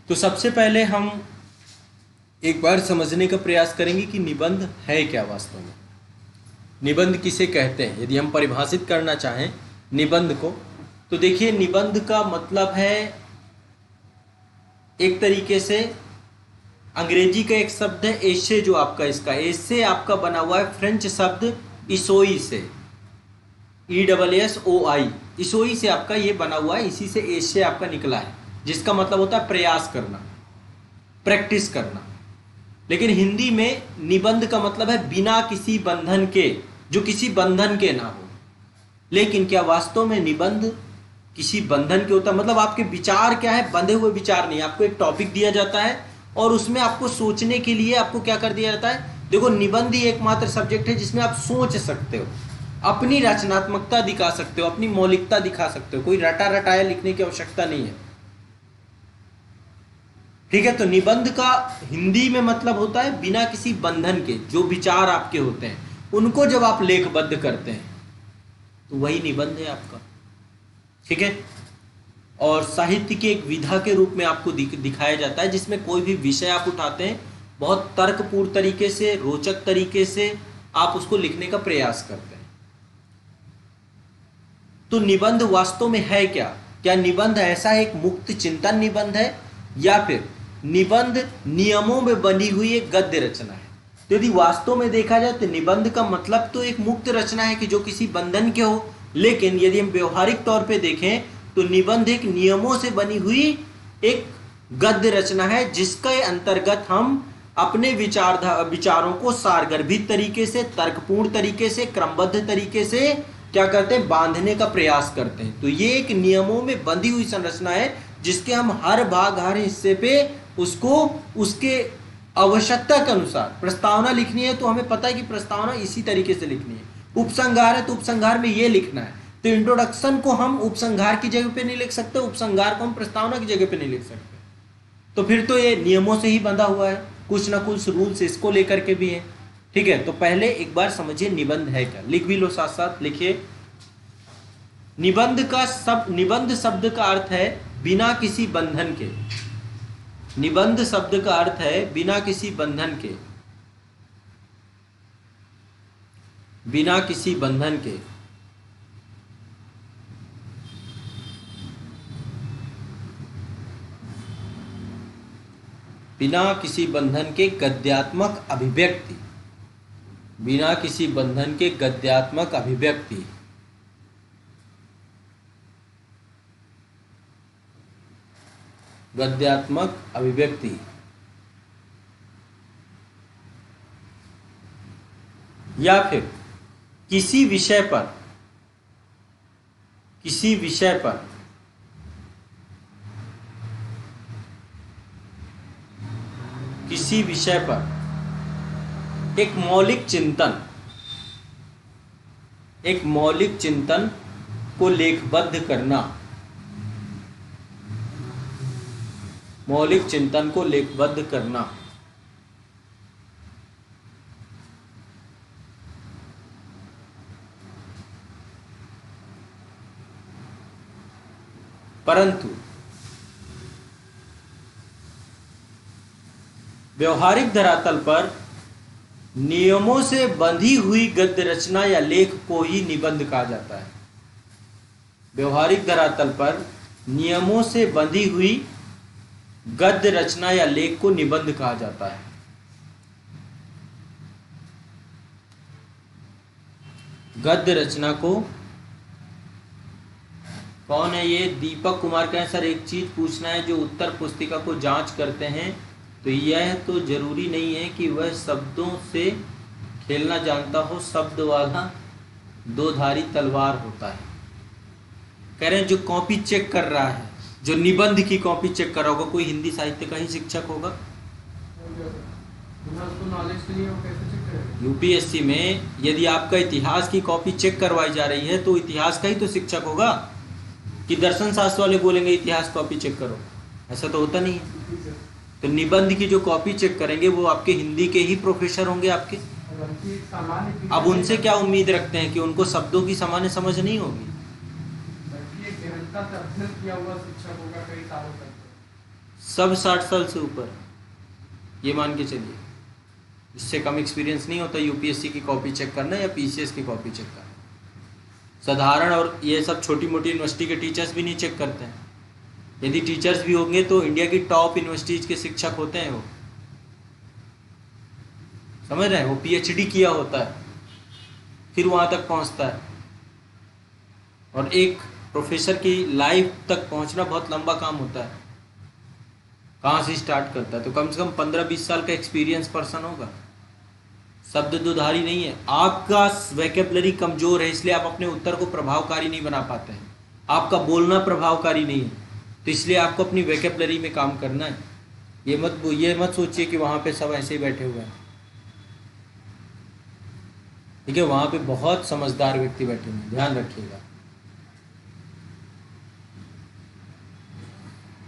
तो सबसे पहले हम एक बार समझने का प्रयास करेंगे कि निबंध है क्या वास्तव में, निबंध किसे कहते हैं। यदि हम परिभाषित करना चाहें निबंध को, तो देखिए निबंध का मतलब है एक तरीके से अंग्रेजी का एक शब्द है एसे, जो आपका इसका एसे आपका बना हुआ है फ्रेंच शब्द इसोई से, ESSOI, इसोई से आपका ये बना हुआ है, इसी से एसे आपका निकला है, जिसका मतलब होता है प्रयास करना, प्रैक्टिस करना। लेकिन हिंदी में निबंध का मतलब है बिना किसी बंधन के, जो किसी बंधन के ना हो। लेकिन क्या वास्तव में निबंध किसी बंधन के होता है? मतलब आपके विचार क्या है, बंधे हुए विचार नहीं। आपको एक टॉपिक दिया जाता है और उसमें आपको सोचने के लिए आपको क्या कर दिया जाता है। देखो निबंध ही एकमात्र सब्जेक्ट है जिसमें आप सोच सकते हो, अपनी रचनात्मकता दिखा सकते हो, अपनी मौलिकता दिखा सकते हो। कोई रटा रटाया लिखने की आवश्यकता नहीं है, ठीक है। तो निबंध का हिंदी में मतलब होता है बिना किसी बंधन के, जो विचार आपके होते हैं उनको जब आप लेखबद्ध करते हैं तो वही निबंध है आपका, ठीक है। और साहित्य की एक विधा के रूप में आपको दिखाया जाता है, जिसमें कोई भी विषय आप उठाते हैं बहुत तर्कपूर्ण तरीके से, रोचक तरीके से आप उसको लिखने का प्रयास करते हैं। तो निबंध वास्तव में है क्या? क्या निबंध ऐसा एक मुक्त चिंतन निबंध है, या फिर निबंध नियमों में बनी हुई एक गद्य रचना है? तो यदि वास्तव में देखा जाए तो निबंध का मतलब तो एक मुक्त रचना है कि जो किसी बंधन के हो। लेकिन यदि हम व्यवहारिक तौर पे देखें तो निबंध एक नियमों से बनी हुई एक गद्य रचना है, जिसके अंतर्गत हम अपने विचारों को सारगर्भित तरीके से, तर्कपूर्ण तरीके से, क्रमबद्ध तरीके से क्या करते हैं, बांधने का प्रयास करते हैं। तो ये एक नियमों में बंधी हुई संरचना है, जिसके हम हर भाग, हर हिस्से पे उसको उसके आवश्यकता के अनुसार, प्रस्तावना लिखनी है तो हमें पता है कि प्रस्तावना इसी तरीके से लिखनी है, उपसंहार है तो उपसंहार में ये लिखना है। तो इंट्रोडक्शन को हम उपसंहार की जगह पे नहीं लिख सकते, उपसंहार को हम प्रस्तावना की जगह पे नहीं लिख सकते। तो फिर तो ये नियमों से ही बंधा हुआ है, कुछ ना कुछ रूल्स इसको लेकर के भी है, ठीक है। तो पहले एक बार समझिए निबंध है क्या, लिख भी लो साथ साथ, लिखिए। निबंध शब्द का अर्थ है बिना किसी बंधन के। निबंध शब्द का अर्थ है बिना किसी बंधन के, बिना किसी बंधन के। बिना किसी बंधन के गद्यात्मक अभिव्यक्ति, बिना किसी बंधन के गद्यात्मक अभिव्यक्ति। गद्यात्मक अभिव्यक्ति या फिर किसी विषय पर, किसी विषय पर किसी विषय पर एक मौलिक चिंतन, एक मौलिक चिंतन को लेखबद्ध करना, मौलिक चिंतन को लेखबद्ध करना। परंतु व्यवहारिक धरातल पर नियमों से बंधी हुई गद्य रचना या लेख को ही निबंध कहा जाता है। व्यवहारिक धरातल पर नियमों से बंधी हुई गद्य रचना या लेख को निबंध कहा जाता है। गद्य रचना को, कौन है ये? दीपक कुमार कहें सर एक चीज पूछना है, जो उत्तर पुस्तिका को जांच करते हैं तो यह तो जरूरी नहीं है कि वह शब्दों से खेलना जानता हो, शब्द वाला दो धारी तलवार होता है। कह रहे हैं जो कॉपी चेक कर रहा है, जो निबंध की कॉपी चेक कर रहा होगा, कोई हिंदी साहित्य का ही शिक्षक होगा। यूपीएससी में यदि आपका इतिहास की कॉपी चेक करवाई जा रही है तो इतिहास का ही तो शिक्षक होगा, कि दर्शन शास्त्र वाले बोलेंगे इतिहास कॉपी चेक करो, ऐसा तो होता नहीं है। तो निबंध की जो कॉपी चेक करेंगे वो आपके हिंदी के ही प्रोफेसर होंगे आपके। अब उनसे क्या उम्मीद रखते हैं कि उनको शब्दों की सामान्य समझ नहीं होगी? सब 60 साल से ऊपर, ये मान के चलिए। इससे कम एक्सपीरियंस नहीं होता यूपीएससी की कॉपी चेक करना या पीसीएस की कॉपी चेक करना। साधारण और ये सब छोटी मोटी यूनिवर्सिटी के टीचर्स भी नहीं चेक करते हैं। यदि टीचर्स भी होंगे तो इंडिया की टॉप यूनिवर्सिटीज़ के शिक्षक होते हैं वो, समझ रहे हैं, वो पीएचडी किया होता है फिर वहाँ तक पहुँचता है। और एक प्रोफेसर की लाइफ तक पहुँचना बहुत लंबा काम होता है। कहाँ से स्टार्ट करता है, तो कम से कम 15-20 साल का एक्सपीरियंस पर्सन होगा। शब्द दुधारी नहीं है। आपका वोकैबुलरी कमज़ोर है, इसलिए आप अपने उत्तर को प्रभावकारी नहीं बना पाते हैं। आपका बोलना प्रभावकारी नहीं है, तो इसलिए आपको अपनी वोकैबुलरी में काम करना है। ये मत सोचिए कि वहाँ पे सब ऐसे ही बैठे हुए हैं। ठीक है, वहाँ पे बहुत समझदार व्यक्ति बैठे हुए हैं, ध्यान रखिएगा।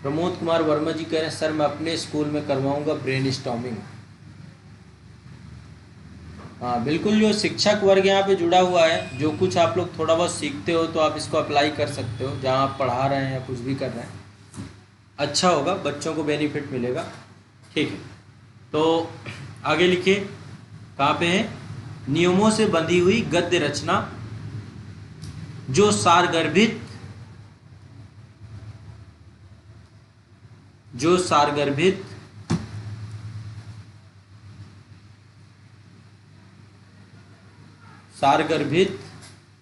प्रमोद कुमार वर्मा जी कह रहे हैं सर मैं अपने स्कूल में करवाऊंगा ब्रेन स्टॉर्मिंग। हाँ बिल्कुल, जो शिक्षक वर्ग यहाँ पे जुड़ा हुआ है, जो कुछ आप लोग थोड़ा बहुत सीखते हो तो आप इसको अप्लाई कर सकते हो जहाँ आप पढ़ा रहे हैं या कुछ भी कर रहे हैं। अच्छा होगा, बच्चों को बेनिफिट मिलेगा। ठीक है, तो आगे लिखिए, कहाँ पे है? नियमों से बंधी हुई गद्य रचना जो सारगर्भित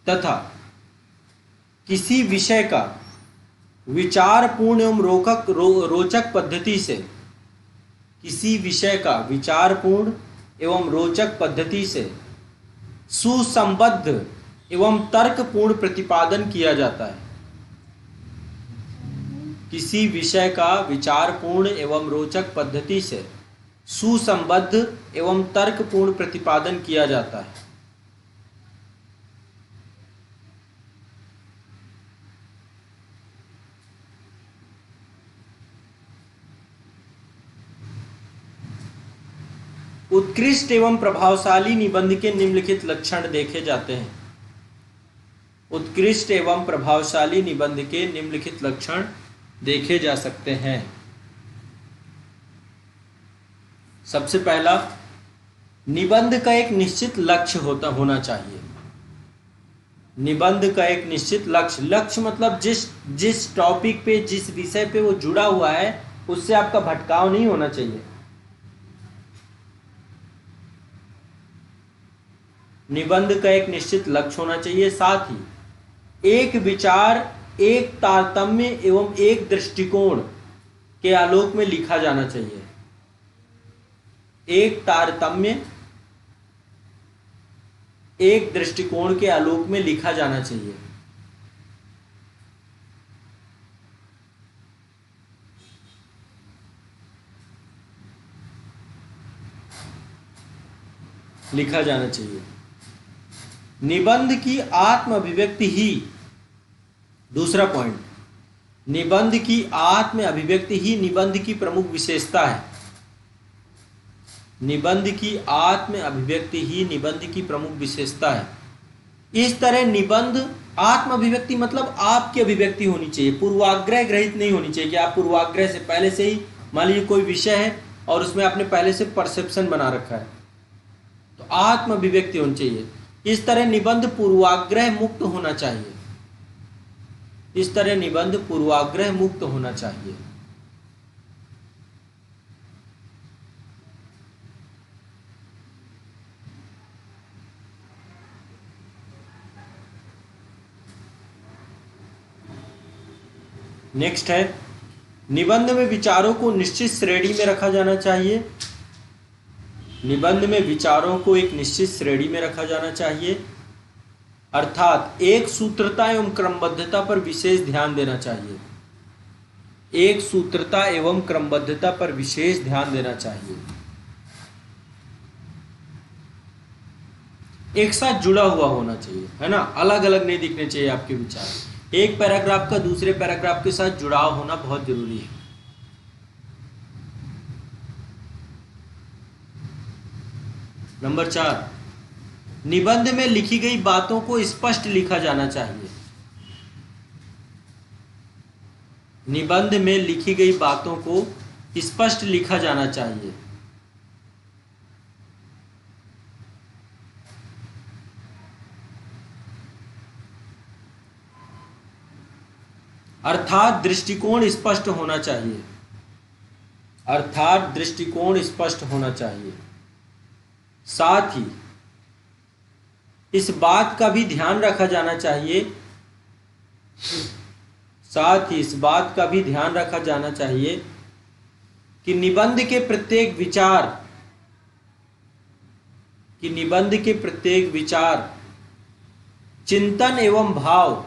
तथा किसी विषय का विचारपूर्ण एवं रोचक पद्धति से सुसंबद्ध एवं तर्कपूर्ण प्रतिपादन किया जाता है। किसी विषय का विचारपूर्ण एवं रोचक पद्धति से सुसंबद्ध एवं तर्कपूर्ण प्रतिपादन किया जाता है। उत्कृष्ट एवं प्रभावशाली निबंध के निम्नलिखित लक्षण देखे जाते हैं। उत्कृष्ट एवं प्रभावशाली निबंध के निम्नलिखित लक्षण देखे जा सकते हैं। सबसे पहला, निबंध का एक निश्चित लक्ष्य होना चाहिए। निबंध का एक निश्चित लक्ष्य मतलब जिस टॉपिक पे, जिस विषय पे वो जुड़ा हुआ है उससे आपका भटकाव नहीं होना चाहिए। निबंध का एक निश्चित लक्ष्य होना चाहिए, साथ ही एक विचार, एक तारतम्य एवं एक दृष्टिकोण के आलोक में लिखा जाना चाहिए। एक तारतम्य, एक दृष्टिकोण के आलोक में लिखा जाना चाहिए। लिखा जाना चाहिए। निबंध की आत्म अभिव्यक्ति ही, दूसरा पॉइंट, निबंध की आत्म अभिव्यक्ति ही निबंध की प्रमुख विशेषता है। निबंध की आत्म अभिव्यक्ति ही निबंध की प्रमुख विशेषता है। इस तरह निबंध आत्म अभिव्यक्ति मतलब आपकी अभिव्यक्ति होनी चाहिए, पूर्वाग्रह ग्रहित नहीं होनी चाहिए कि आप पूर्वाग्रह से पहले से ही, मान लीजिए कोई विषय है और उसमें आपने पहले से परसेप्शन बना रखा है, तो आत्म अभिव्यक्ति होनी चाहिए। इस तरह निबंध पूर्वाग्रह मुक्त होना चाहिए। इस तरह निबंध पूर्वाग्रह मुक्त होना चाहिए। नेक्स्ट है, निबंध में विचारों को निश्चित श्रेणी में रखा जाना चाहिए। निबंध में विचारों को एक निश्चित श्रेणी में रखा जाना चाहिए, अर्थात एक सूत्रता एवं क्रमबद्धता पर विशेष ध्यान देना चाहिए। एक सूत्रता एवं क्रमबद्धता पर विशेष ध्यान देना चाहिए। एक साथ जुड़ा हुआ होना चाहिए, है ना, अलग अलग नहीं दिखने चाहिए आपके विचार। एक पैराग्राफ का दूसरे पैराग्राफ के साथ जुड़ाव होना बहुत जरूरी है। नंबर 4, निबंध में लिखी गई बातों को स्पष्ट लिखा जाना चाहिए। निबंध में लिखी गई बातों को स्पष्ट लिखा जाना चाहिए। अर्थात दृष्टिकोण स्पष्ट होना चाहिए। अर्थात दृष्टिकोण स्पष्ट होना चाहिए। साथ ही इस बात का भी ध्यान रखा जाना चाहिए, साथ ही इस बात का भी ध्यान रखा जाना चाहिए कि निबंध के प्रत्येक विचार चिंतन एवं भाव,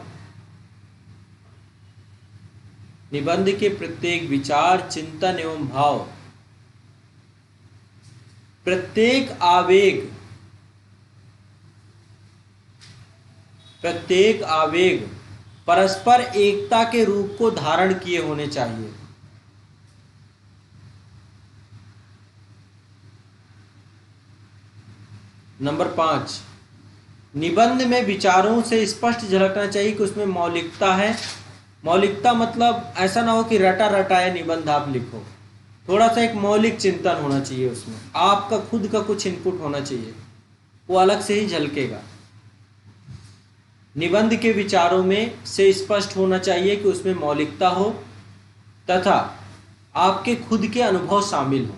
निबंध के प्रत्येक विचार चिंतन एवं भाव, प्रत्येक आवेग परस्पर एकता के रूप को धारण किए होने चाहिए। नंबर 5, निबंध में विचारों से स्पष्ट झलकना चाहिए कि उसमें मौलिकता है। मौलिकता मतलब ऐसा ना हो कि रटा रटाया निबंध आप लिखो, थोड़ा सा एक मौलिक चिंतन होना चाहिए, उसमें आपका खुद का कुछ इनपुट होना चाहिए, वो अलग से ही झलकेगा। निबंध के विचारों में से स्पष्ट होना चाहिए कि उसमें मौलिकता हो तथा आपके खुद के अनुभव शामिल हो,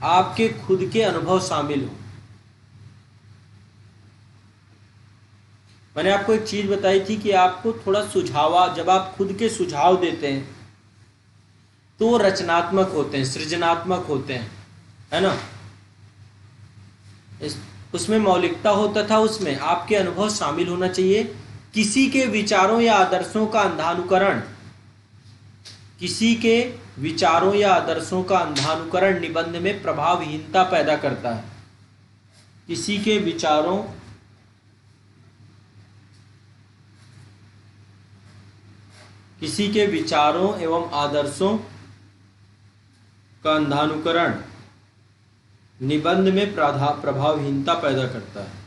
आपके खुद के अनुभव शामिल हो। मैंने आपको एक चीज बताई थी कि आपको थोड़ा सुझाव, जब आप खुद के सुझाव देते हैं तो रचनात्मक होते हैं, सृजनात्मक होते हैं, है ना। उसमें मौलिकता हो तथा उसमें आपके अनुभव शामिल होना चाहिए। किसी के विचारों या आदर्शों का अंधानुकरण, किसी के विचारों या आदर्शों का अंधानुकरण निबंध में प्रभावहीनता पैदा करता है। किसी के विचारों एवं आदर्शों का अंधानुकरण निबंध में प्रभावहीनता पैदा करता है।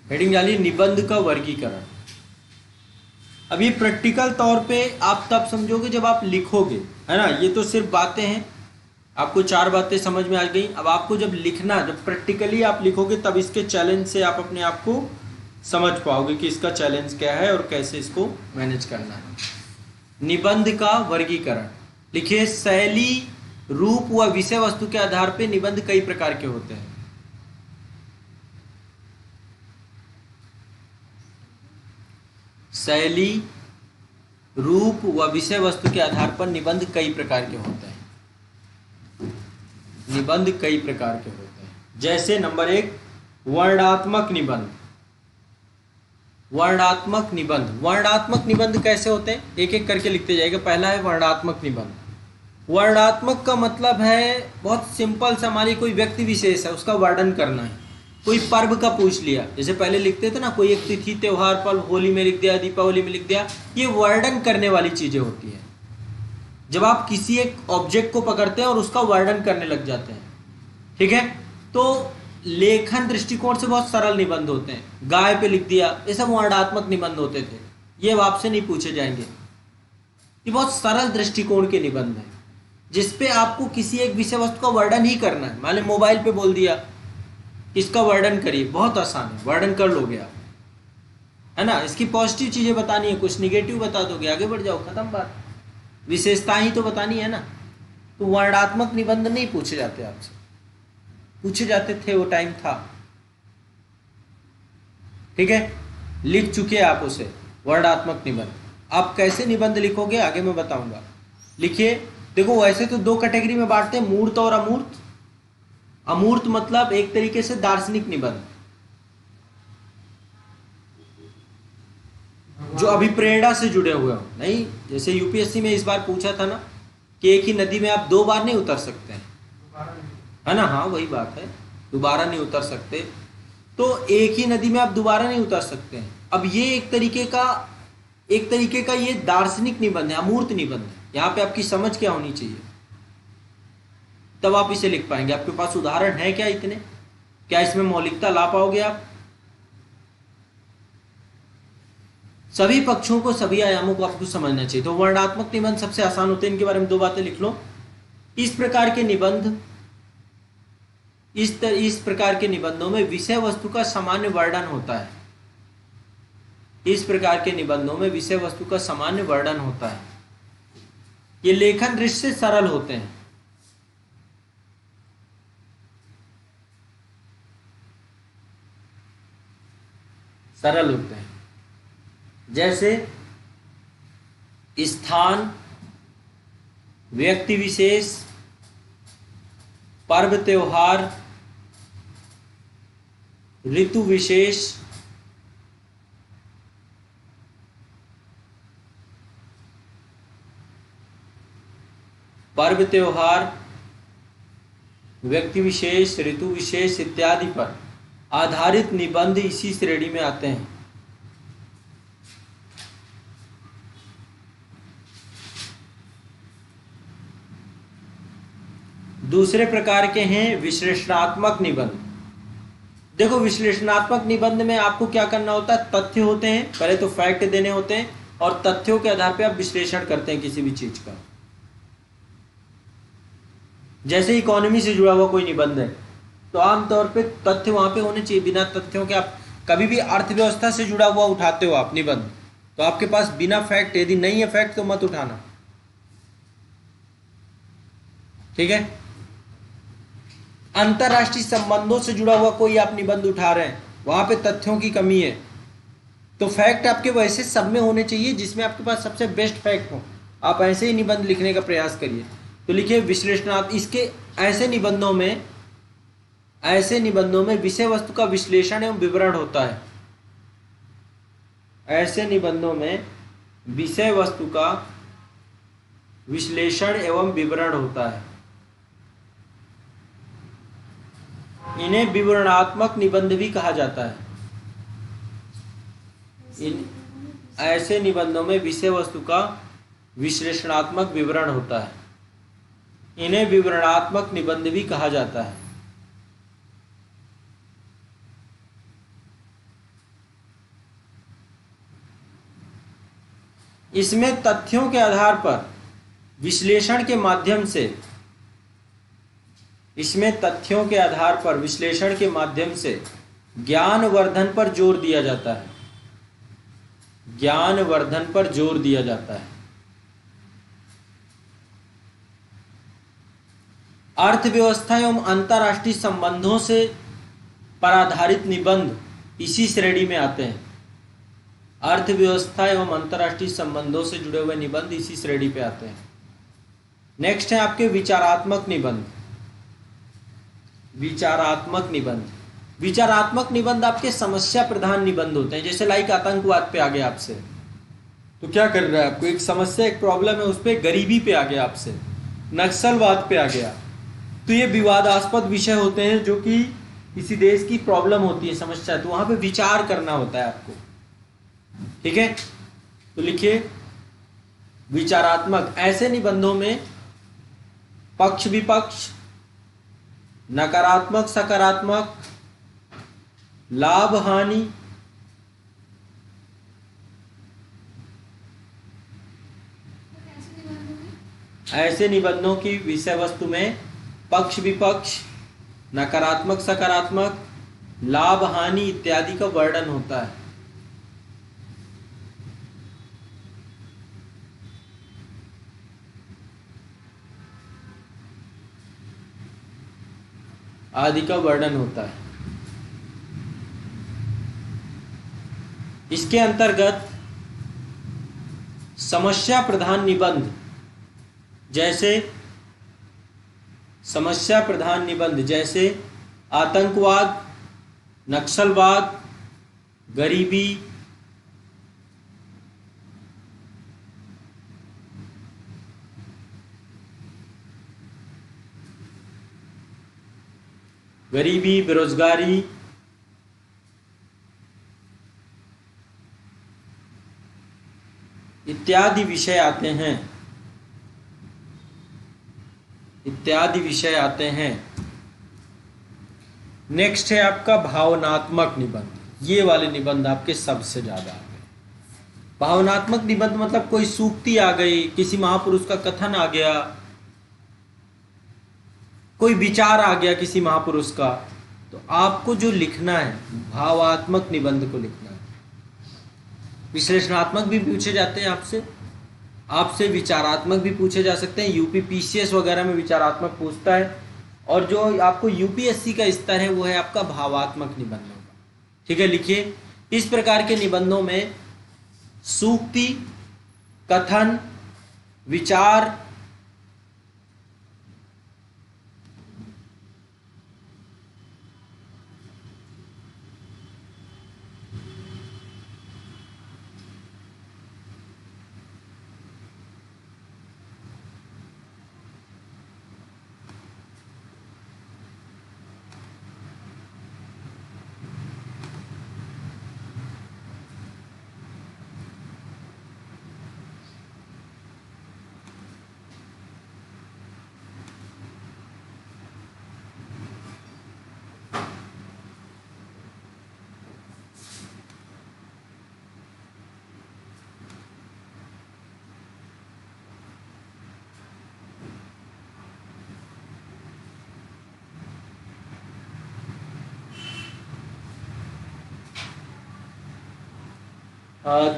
हेडिंग डालिए निबंध का वर्गीकरण। अब ये प्रैक्टिकल तौर पे आप तब समझोगे जब आप लिखोगे, है ना। ये तो सिर्फ बातें हैं, आपको 4 बातें समझ में आ गई। अब आपको जब लिखना, जब प्रैक्टिकली आप लिखोगे तब इसके चैलेंज से आप अपने आप को समझ पाओगे कि इसका चैलेंज क्या है और कैसे इसको मैनेज करना है। निबंध का वर्गीकरण लिखिए। शैली, रूप व विषय वस्तु के आधार पर निबंध कई प्रकार के होते हैं। शैली, रूप व विषय वस्तु के आधार पर निबंध कई प्रकार के होते हैं। निबंध कई प्रकार के होते हैं। जैसे नंबर 1, वर्णनात्मक निबंध। वर्णनात्मक निबंध, वर्णनात्मक निबंध कैसे होते हैं, एक एक करके लिखते जाएगा। पहला है वर्णनात्मक निबंध। वर्णनात्मक का मतलब है बहुत सिंपल सा, हमारी कोई व्यक्ति विशेष है उसका वर्णन करना है। कोई पर्व का पूछ लिया, जैसे पहले लिखते थे ना, कोई एक तिथि, त्योहार, पर्व, होली में लिख दिया, दीपावली में लिख दिया, ये वर्णन करने वाली चीजें होती हैं। जब आप किसी एक ऑब्जेक्ट को पकड़ते हैं और उसका वर्णन करने लग जाते हैं, ठीक है, तो लेखन दृष्टिकोण से बहुत सरल निबंध होते हैं। गाय पे लिख दिया, ये सब वर्णनात्मक निबंध होते थे, ये आपसे नहीं पूछे जाएंगे। ये बहुत सरल दृष्टिकोण के निबंध हैं जिसपे आपको किसी एक विषय वस्तु का वर्णन ही करना है। मान लो मोबाइल पे बोल दिया, इसका वर्णन करिए, बहुत आसान है, वर्णन कर लोगे आप, है ना। इसकी पॉजिटिव चीजें बतानी है, कुछ निगेटिव बता दोगे, आगे बढ़ जाओ, खत्म बात। विशेषताएं ही तो बतानी है ना। तो वर्णनात्मक निबंध नहीं पूछे जाते आपसे, पूछे जाते थे, वो टाइम था, ठीक है। लिख चुके आप उसे, वर्णनात्मक निबंध। आप कैसे निबंध लिखोगे आगे मैं बताऊंगा। लिखिए। देखो वैसे तो 2 कैटेगरी में बांटते हैं, मूर्त और अमूर्त। अमूर्त मतलब एक तरीके से दार्शनिक निबंध, जो अभिप्रेरणा से जुड़े हुए हो। नहीं, जैसे यूपीएससी में इस बार पूछा था ना कि एक ही नदी में आप 2 बार नहीं उतर सकते हैं, है ना। हाँ वही बात है, दोबारा नहीं उतर सकते। तो एक ही नदी में आप दोबारा नहीं उतर सकते हैं। अब ये एक तरीके का ये दार्शनिक निबंध है, अमूर्त निबंध है। यहाँ पे आपकी समझ क्या होनी चाहिए, तब आप इसे लिख पाएंगे। आपके पास उदाहरण है क्या इतने? क्या इसमें मौलिकता ला पाओगे आप? सभी पक्षों को, सभी आयामों को आपको समझना चाहिए। तो वर्णनात्मक निबंध सबसे आसान होते हैं, इनके बारे में 2 बातें लिख लो। इस प्रकार के निबंध, इस प्रकार के निबंधों में विषय वस्तु का सामान्य वर्णन होता है। इस प्रकार के निबंधों में विषय वस्तु का सामान्य वर्णन होता है। ये लेखन दृष्टि से सरल होते हैं। सरल होते हैं, जैसे स्थान, व्यक्ति विशेष, पर्व त्योहार, ऋतु विशेष, पर्व त्योहार, व्यक्ति विशेष, ऋतु विशेष इत्यादि पर आधारित निबंध इसी श्रेणी में आते हैं। दूसरे प्रकार के हैं विश्लेषणात्मक निबंध। देखो, विश्लेषणात्मक निबंध में आपको क्या करना होता है? तथ्य होते हैं, पहले तो फैक्ट देने होते हैं और तथ्यों के आधार पे आप विश्लेषण करते हैं किसी भी चीज का। जैसे इकोनॉमी से जुड़ा हुआ कोई निबंध है तो आमतौर पे तथ्य वहां पे होने चाहिए। बिना तथ्यों के आप कभी भी अर्थव्यवस्था से जुड़ा हुआ उठाते हो आप निबंध, तो आपके पास बिना फैक्ट, यदि नहीं है फैक्ट तो मत उठाना, ठीक है। अंतरराष्ट्रीय संबंधों से जुड़ा हुआ कोई आप निबंध उठा रहे हैं, वहां पे तथ्यों की कमी है, तो फैक्ट आपके वैसे सब में होने चाहिए जिसमें आपके पास सबसे बेस्ट फैक्ट हो। आप ऐसे ही निबंध लिखने का प्रयास करिए। तो लिखिए विश्लेषणात्मक। इसके ऐसे निबंधों में विषय वस्तु का विश्लेषण एवं विवरण होता है। ऐसे निबंधों में विषय वस्तु का विश्लेषण एवं विवरण होता है। इन्हें विवरणात्मक निबंध भी कहा जाता है। इन ऐसे निबंधों में विषय वस्तु का विश्लेषणात्मक विवरण होता है। इन्हें विवरणात्मक निबंध भी कहा जाता है। इसमें तथ्यों के आधार पर विश्लेषण के माध्यम से ज्ञानवर्धन पर जोर दिया जाता है। ज्ञानवर्धन पर जोर दिया जाता है। अर्थव्यवस्था एवं अंतर्राष्ट्रीय संबंधों से पर आधारित निबंध इसी श्रेणी में आते हैं। अर्थव्यवस्था एवं अंतर्राष्ट्रीय संबंधों से जुड़े हुए निबंध इसी श्रेणी पे आते हैं। नेक्स्ट है आपके विचारात्मक निबंध। विचारात्मक निबंध आपके समस्या प्रधान निबंध होते हैं। जैसे लाइक आतंकवाद पे आ गया आपसे, तो क्या कर रहा है? आपको एक समस्या, एक प्रॉब्लम है, उस पर गरीबी पे आ गया आपसे, नक्सलवाद पे आ गया, तो ये विवादास्पद विषय होते हैं जो कि किसी देश की प्रॉब्लम होती है, समस्या, तो वहां पे विचार करना होता है आपको, ठीक है। तो लिखिए विचारात्मक। ऐसे निबंधों में पक्ष विपक्ष, नकारात्मक सकारात्मक, लाभ हानि, ऐसे निबंधों की विषय वस्तु में पक्ष विपक्ष, नकारात्मक सकारात्मक, लाभ हानि इत्यादि का वर्णन होता है। आदि का वर्णन होता है। इसके अंतर्गत समस्या प्रधान निबंध जैसे आतंकवाद, नक्सलवाद, गरीबी, बेरोजगारी, इत्यादि विषय आते हैं। नेक्स्ट है आपका भावनात्मक निबंध। ये वाले निबंध आपके सबसे ज्यादा आ गए। भावनात्मक निबंध मतलब कोई सूक्ति आ गई, किसी महापुरुष का कथन आ गया, कोई विचार आ गया किसी महापुरुष का, तो आपको जो लिखना है भावात्मक निबंध को लिखना है। विश्लेषणात्मक भी पूछे जाते हैं आपसे, आपसे विचारात्मक भी पूछे जा सकते हैं। यूपी पीसीएस वगैरह में विचारात्मक पूछता है, और जो आपको यूपीएससी का स्तर है वो है आपका भावात्मक निबंध होगा। ठीक है, लिखिए। इस प्रकार के निबंधों में सूक्ति, कथन, विचार,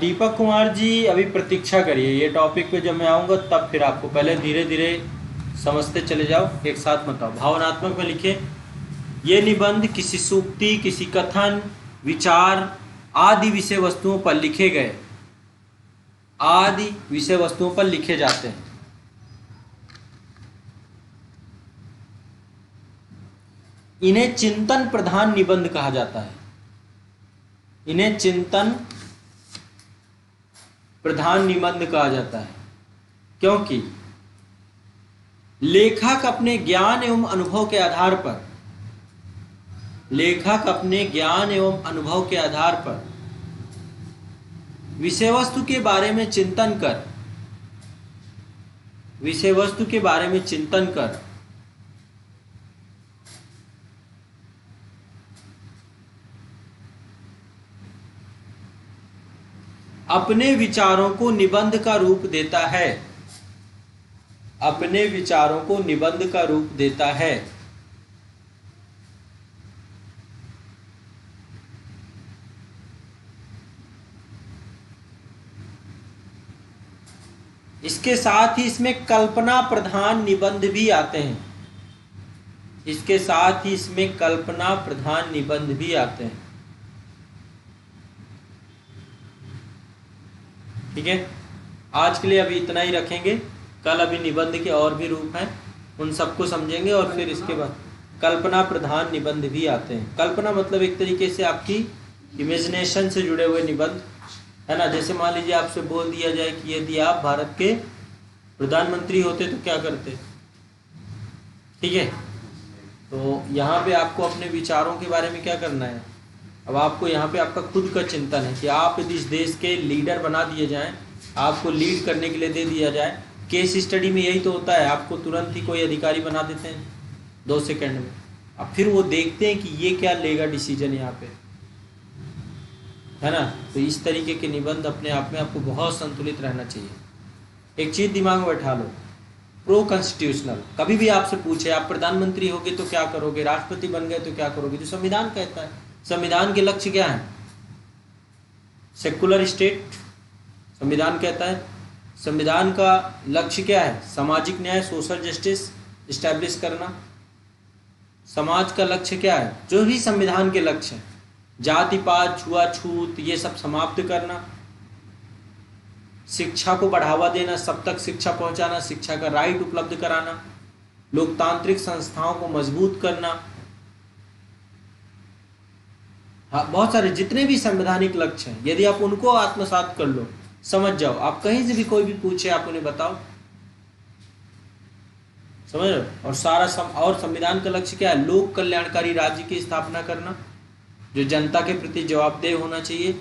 दीपक कुमार जी अभी प्रतीक्षा करिए, ये टॉपिक पे जब मैं आऊँगा तब फिर आपको, पहले धीरे धीरे समझते चले जाओ, एक साथ मत आओ। भावनात्मक में लिखिए, ये निबंध किसी सूक्ति, किसी कथन, विचार आदि विषय वस्तुओं पर लिखे गए, आदि विषय वस्तुओं पर लिखे जाते हैं। इन्हें चिंतन प्रधान निबंध कहा जाता है। इन्हें चिंतन प्रधान निबंध कहा जाता है, क्योंकि लेखक अपने ज्ञान एवं अनुभव के आधार पर, लेखक अपने ज्ञान एवं अनुभव के आधार पर विषय वस्तु के बारे में चिंतन कर, विषय वस्तु के बारे में चिंतन कर अपने विचारों को निबंध का रूप देता है, अपने विचारों को निबंध का रूप देता है। इसके साथ ही इसमें कल्पना प्रधान निबंध भी आते हैं, इसके साथ ही इसमें कल्पना प्रधान निबंध भी आते हैं। ठीक है, आज के लिए अभी इतना ही रखेंगे। कल अभी निबंध के और भी रूप हैं, उन सबको समझेंगे, और फिर इसके बाद कल्पना प्रधान निबंध भी आते हैं। कल्पना मतलब एक तरीके से आपकी इमेजिनेशन से जुड़े हुए निबंध, है ना। जैसे मान लीजिए आपसे बोल दिया जाए कि यदि आप भारत के प्रधानमंत्री होते तो क्या करते। ठीक है, तो यहाँ पे आपको अपने विचारों के बारे में क्या करना है। अब आपको यहाँ पे आपका खुद का चिंतन है कि आप यदि इस देश के लीडर बना दिए जाएं, आपको लीड करने के लिए दे दिया जाए। केस स्टडी में यही तो होता है, आपको तुरंत ही कोई अधिकारी बना देते हैं 2 सेकंड में। अब फिर वो देखते हैं कि ये क्या लेगा डिसीजन यहाँ पे, है ना। तो इस तरीके के निबंध अपने आप में आपको बहुत संतुलित रहना चाहिए। एक चीज दिमाग में बैठा लो, प्रो कॉन्स्टिट्यूशनल। कभी भी आपसे पूछे आप प्रधानमंत्री होगे तो क्या करोगे, राष्ट्रपति बन गए तो क्या करोगे, जो संविधान कहता है। संविधान के लक्ष्य क्या है, सेकुलर स्टेट संविधान कहता है। संविधान का लक्ष्य क्या है, सामाजिक न्याय, सोशल जस्टिस इस्टेब्लिश करना। समाज का लक्ष्य क्या है, जो भी संविधान के लक्ष्य है, जाति पात छुआछूत ये सब समाप्त करना, शिक्षा को बढ़ावा देना, सब तक शिक्षा पहुंचाना, शिक्षा का राइट उपलब्ध कराना, लोकतांत्रिक संस्थाओं को मजबूत करना। हाँ, बहुत सारे जितने भी संवैधानिक लक्ष्य हैं, यदि आप उनको आत्मसात कर लो, समझ जाओ, आप कहीं से भी कोई भी पूछे आप उन्हें बताओ, समझ लो। और सारा और संविधान का लक्ष्य क्या है, लोक कल्याणकारी राज्य की स्थापना करना, जो जनता के प्रति जवाबदेह होना चाहिए।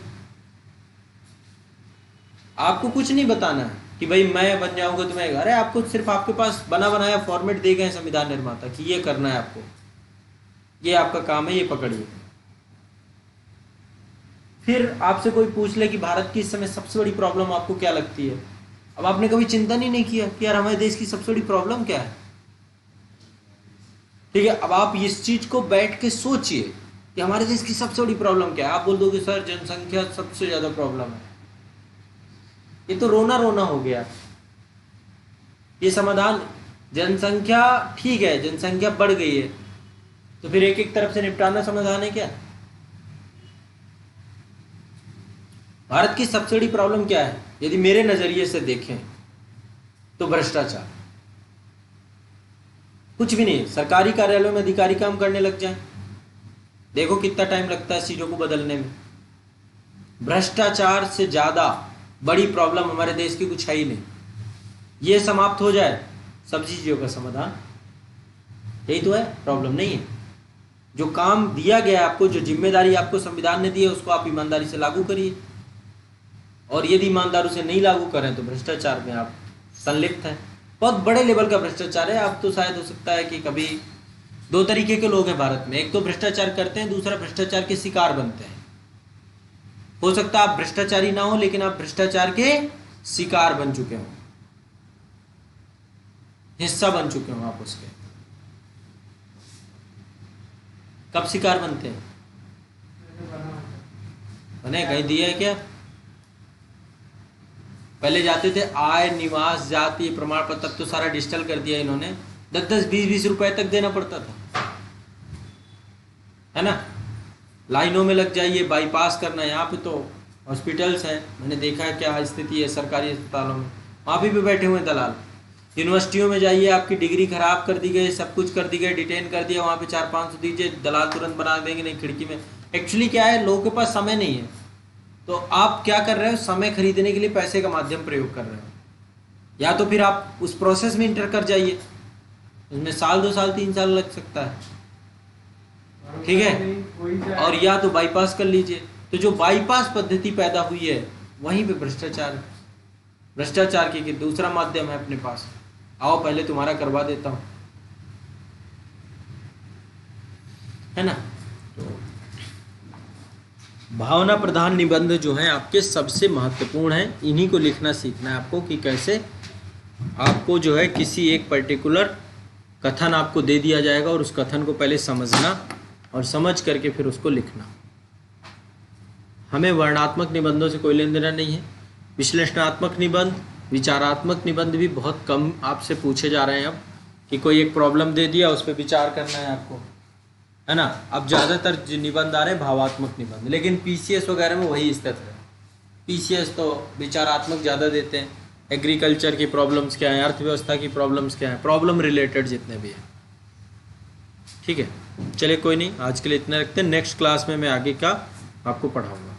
आपको कुछ नहीं बताना है कि भाई मैं बन जाऊंगा तो मैं, अरे आपको सिर्फ आपके पास बना बनाया फॉर्मेट दे गए संविधान निर्माता कि ये करना है आपको। ये आपका काम है, ये पकड़िए। फिर आपसे कोई पूछ ले कि भारत की इस समय सबसे बड़ी प्रॉब्लम आपको क्या लगती है, अब आपने कभी चिंतन ही नहीं किया कि यार हमारे देश की सबसे बड़ी प्रॉब्लम क्या है। ठीक है, अब आप इस चीज को बैठ के सोचिए कि हमारे देश की सबसे बड़ी प्रॉब्लम क्या है। आप बोल दोगे सर जनसंख्या सबसे ज्यादा प्रॉब्लम है, ये तो रोना रोना हो गया। ये समाधान, जनसंख्या ठीक है, जनसंख्या बढ़ गई है तो फिर एक एक तरफ से निपटाना समाधान है क्या? भारत की सबसे बड़ी प्रॉब्लम क्या है यदि मेरे नजरिए से देखें तो भ्रष्टाचार। कुछ भी नहीं, सरकारी कार्यालयों में अधिकारी काम करने लग जाएं, देखो कितना टाइम लगता है चीजों को बदलने में। भ्रष्टाचार से ज्यादा बड़ी प्रॉब्लम हमारे देश की कुछ है ही नहीं। ये समाप्त हो जाए, सब चीजों का समाधान, यही तो है, प्रॉब्लम नहीं है। जो काम दिया गया आपको, जो जिम्मेदारी आपको संविधान ने दी है, उसको आप ईमानदारी से लागू करिए। और यदि ईमानदारी से नहीं लागू करें तो भ्रष्टाचार में आप संलिप्त हैं। बहुत बड़े लेवल का भ्रष्टाचार है। आप तो शायद हो सकता है कि कभी दो तरीके के लोग हैं भारत में, एक तो भ्रष्टाचार करते हैं, दूसरा भ्रष्टाचार के शिकार बनते हैं। हो सकता है आप भ्रष्टाचारी ना हो लेकिन आप भ्रष्टाचार के शिकार बन चुके हो, हिस्सा बन चुके हो आप उसके। कब शिकार बनते हैं? बने कहीं दिया है क्या? पहले जाते थे आय निवास जाति प्रमाण पत्र, तब तो सारा डिजिटल कर दिया इन्होंने। 10-10 20-20 रुपए तक देना पड़ता था, है ना। लाइनों में लग जाइए, बाईपास करना। यहाँ पे तो हॉस्पिटल्स हैं, मैंने देखा है क्या स्थिति है सरकारी अस्पतालों में, वहाँ भी बैठे हुए दलाल। यूनिवर्सिटियों में जाइए, आपकी डिग्री खराब कर दी गई, सब कुछ कर दी गई, डिटेन कर दिया, वहाँ पे 400-500 दीजिए, दलाल तुरंत बना देंगे नहीं खिड़की में। एक्चुअली क्या है, लोगों के पास समय नहीं है, तो आप क्या कर रहे हो, समय खरीदने के लिए पैसे का माध्यम प्रयोग कर रहे हो। या तो फिर आप उस प्रोसेस में इंटर कर जाइए, उसमें साल 2 साल 3 साल लग सकता है, ठीक है। और या तो बाईपास कर लीजिए। तो जो बाईपास पद्धति पैदा हुई है वहीं पे भ्रष्टाचार है। भ्रष्टाचार की दूसरा माध्यम है अपने पास, आओ पहले तुम्हारा करवा देता हूं, है ना। तो भावना प्रधान निबंध जो है आपके सबसे महत्वपूर्ण है, इन्हीं को लिखना सीखना है आपको कि कैसे आपको जो है किसी एक पर्टिकुलर कथन आपको दे दिया जाएगा और उस कथन को पहले समझना और समझ करके फिर उसको लिखना। हमें वर्णात्मक निबंधों से कोई लेन देना नहीं है। विश्लेषणात्मक निबंध, विचारात्मक निबंध भी बहुत कम आपसे पूछे जा रहे हैं अब, कि कोई एक प्रॉब्लम दे दिया उस पर विचार करना है आपको, है ना। अब ज़्यादातर जो निबंध आ रहे हैं भावात्मक निबंध, लेकिन पीसीएस वगैरह में वही स्थिति है। पीसीएस तो विचारात्मक ज़्यादा देते हैं, एग्रीकल्चर की प्रॉब्लम्स क्या हैं, अर्थव्यवस्था की प्रॉब्लम्स क्या हैं, प्रॉब्लम रिलेटेड जितने भी हैं, ठीक है। चलिए कोई नहीं, आज के लिए इतना रखते हैं। नेक्स्ट क्लास में मैं आगे का आपको पढ़ाऊँगा।